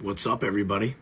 What's up, everybody?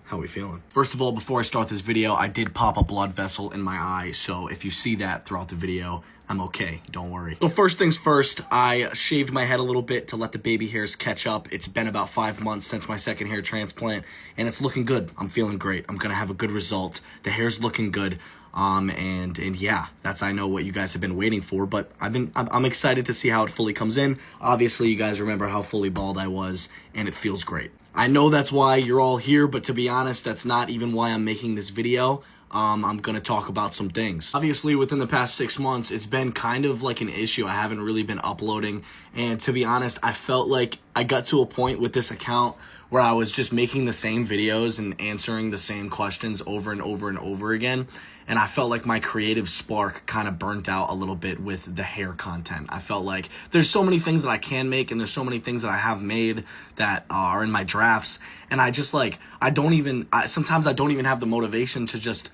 How we feeling? First of all, before I start this video, I did pop a blood vessel in my eye, so if you see that throughout the video, I'm okay, don't worry. So first things first, I shaved my head a little bit to let the baby hairs catch up. It's been about 5 months since my second hair transplant, and it's looking good. I'm feeling great. I'm gonna have a good result. The hair's looking good. And yeah, I know what you guys have been waiting for, but I'm excited to see how it fully comes in. Obviously, you guys remember how fully bald I was, and it feels great. I know that's why you're all here, but to be honest, that's not even why I'm making this video. I'm gonna talk about some things. Obviously, within the past 6 months, it's been kind of like an issue. I haven't really been uploading, and to be honest, I felt like I got to a point with this account where I was just making the same videos and answering the same questions over and over and over again. And I felt like my creative spark kind of burnt out a little bit with the hair content. I felt like there's so many things that I can make, and there's so many things that I have made that are in my drafts. And I just sometimes I don't even have the motivation to just,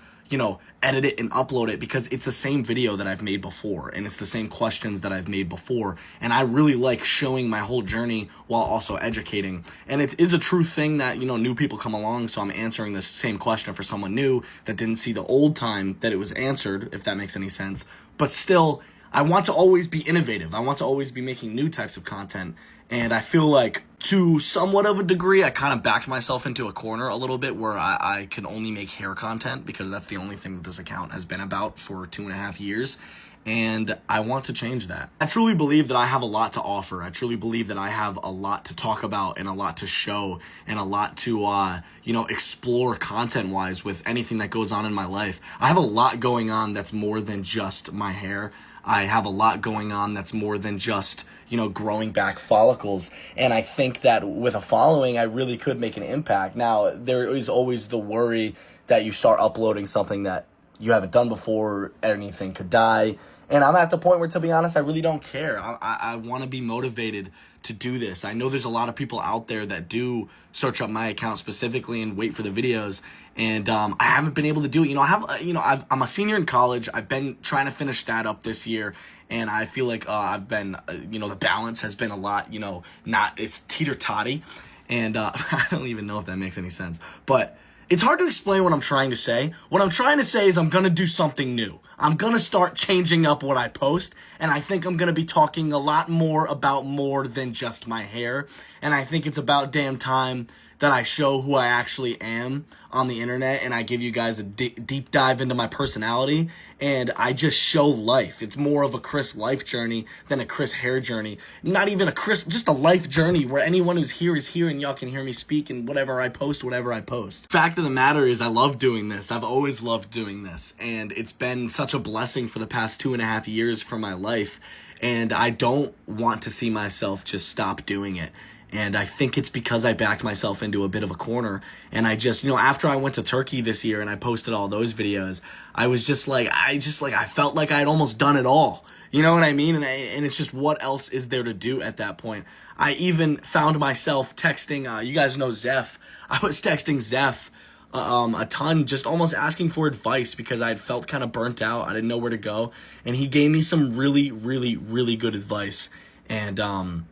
edit it and upload it, because it's the same video that I've made before, and it's the same questions that I've made before. And I really like showing my whole journey while also educating. And it is a true thing that, new people come along, so I'm answering this same question for someone new that didn't see the old time that it was answered, if that makes any sense. But still, I want to always be innovative. I want to always be making new types of content. And I feel like, to somewhat of a degree, I kind of backed myself into a corner a little bit where I can only make hair content, because that's the only thing that this account has been about for 2.5 years. And I want to change that. I truly believe that I have a lot to offer. I truly believe that I have a lot to talk about and a lot to show and a lot to, explore content-wise with anything that goes on in my life. I have a lot going on that's more than just my hair. I have a lot going on that's more than just, growing back follicles. And I think that with a following, I really could make an impact. Now, there is always the worry that you start uploading something that you haven't done before, anything could die. And I'm at the point where, to be honest, I really don't care. I want to be motivated to do this. I know there's a lot of people out there that do search up my account specifically and wait for the videos, and I haven't been able to do it. I'm a senior in college. I've been trying to finish that up this year, and I feel like I've been, the balance has been a lot, it's teeter-totty, and I don't even know if that makes any sense, but it's hard to explain what I'm trying to say. What I'm trying to say is I'm going to do something new. I'm going to start changing up what I post, and I think I'm going to be talking a lot more about more than just my hair. And I think it's about damn time that I show who I actually am on the internet, and I give you guys a deep dive into my personality, and I just show life. It's more of a Chris life journey than a Chris hair journey. Not even a Chris, just a life journey where anyone who's here is here, and y'all can hear me speak, and whatever I post. Fact of the matter is, I love doing this. I've always loved doing this, and it's been such a blessing for the past 2.5 years for my life, and I don't want to see myself just stop doing it. And I think it's because I backed myself into a bit of a corner. And I just, after I went to Turkey this year and I posted all those videos, I was just like, I felt like I'd almost done it all. You know what I mean? And it's just, what else is there to do at that point? I even found myself texting, you guys know Zeph. I was texting Zeph a ton, just almost asking for advice because I had felt kind of burnt out. I didn't know where to go. And he gave me some really, really, really good advice. And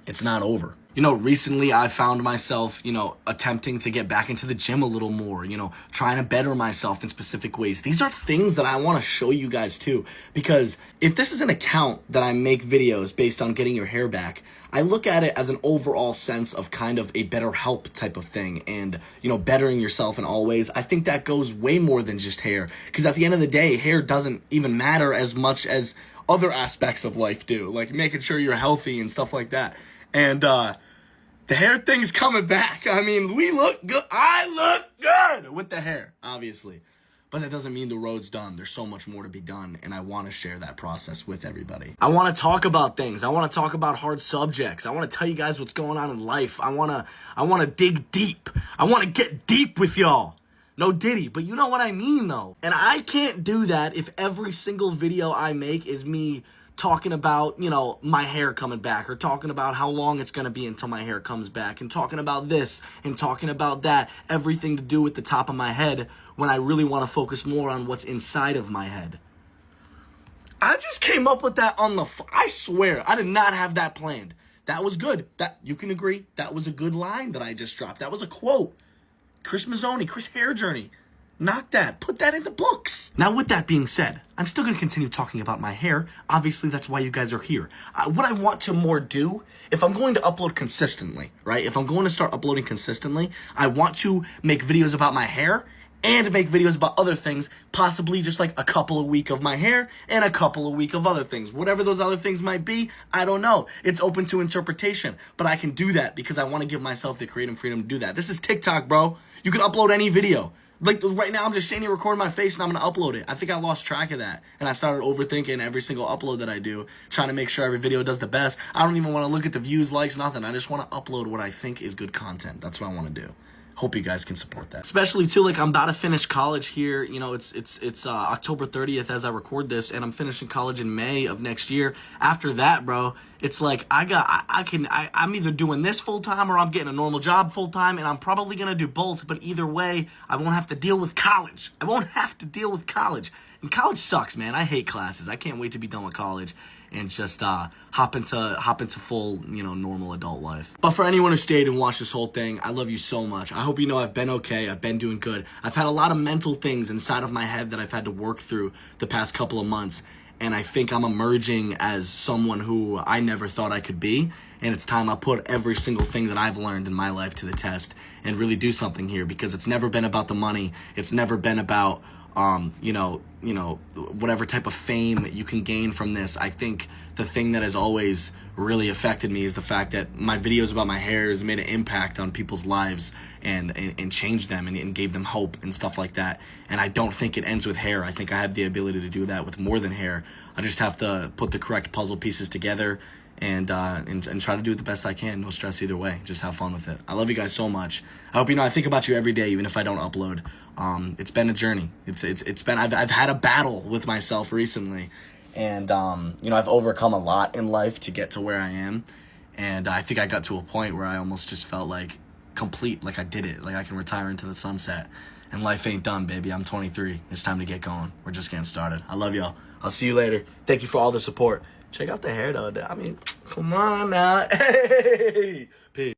it's not over. Recently I found myself, attempting to get back into the gym a little more, trying to better myself in specific ways. These are things that I want to show you guys too, because if this is an account that I make videos based on getting your hair back, I look at it as an overall sense of kind of a better help type of thing, and, bettering yourself in all ways. I think that goes way more than just hair, because at the end of the day, hair doesn't even matter as much as other aspects of life do, like making sure you're healthy and stuff like that. And the hair thing's coming back. I mean, we look good. I look good with the hair, obviously. But that doesn't mean the road's done. There's so much more to be done, and I want to share that process with everybody. I want to talk about things. I want to talk about hard subjects. I want to tell you guys what's going on in life. I want to dig deep. I want to get deep with y'all. No Diddy, but you know what I mean, though. And I can't do that if every single video I make is me talking about, my hair coming back, or talking about how long it's going to be until my hair comes back, and talking about this and talking about that, everything to do with the top of my head, when I really want to focus more on what's inside of my head. I just came up with that I swear, I did not have that planned. That was good. That, you can agree, that was a good line that I just dropped. That was a quote. Chrishairjourney. Knock that. Put that in the books. Now, with that being said, I'm still going to continue talking about my hair. Obviously, that's why you guys are here. What I want to more do, if I'm going to upload consistently, right? If I'm going to start uploading consistently, I want to make videos about my hair and make videos about other things, possibly just like a couple a week of my hair and a couple a week of other things. Whatever those other things might be, I don't know. It's open to interpretation, but I can do that because I want to give myself the creative freedom to do that. This is TikTok, bro. You can upload any video. Like right now, I'm just sitting here recording my face and I'm going to upload it. I think I lost track of that. And I started overthinking every single upload that I do, trying to make sure every video does the best. I don't even want to look at the views, likes, nothing. I just want to upload what I think is good content. That's what I want to do. Hope you guys can support that. Especially too, like I'm about to finish college here. You know, it's October 30th as I record this, and I'm finishing college in May of next year. After that, bro, it's like I'm either doing this full time or I'm getting a normal job full time, and I'm probably gonna do both. But either way, I won't have to deal with college. I won't have to deal with college. And college sucks, man. I hate classes. I can't wait to be done with college and just hop into full, you know, normal adult life. But for anyone who stayed and watched this whole thing, I love you so much. I hope you know I've been okay. I've been doing good. I've had a lot of mental things inside of my head that I've had to work through the past couple of months. And I think I'm emerging as someone who I never thought I could be. And it's time I put every single thing that I've learned in my life to the test and really do something here, because it's never been about the money. It's never been about you know, whatever type of fame you can gain from this. I think the thing that has always really affected me is the fact that my videos about my hair has made an impact on people's lives and changed them and gave them hope and stuff like that. And I don't think it ends with hair. I think I have the ability to do that with more than hair. I just have to put the correct puzzle pieces together and try to do it the best I can. No stress either way. Just have fun with it. I love you guys so much. I hope you know I think about you every day, even if I don't upload. It's been a journey. It's been I've had a battle with myself recently, and you know, I've overcome a lot in life to get to where I am, and I think I got to a point where I almost just felt like complete, like I did it, like I can retire into the sunset. And life ain't done, baby. I'm 23. It's time to get going. We're just getting started. I love y'all. I'll see you later. Thank you for all the support. Check out the hair, though. I mean, come on now. Hey, peace.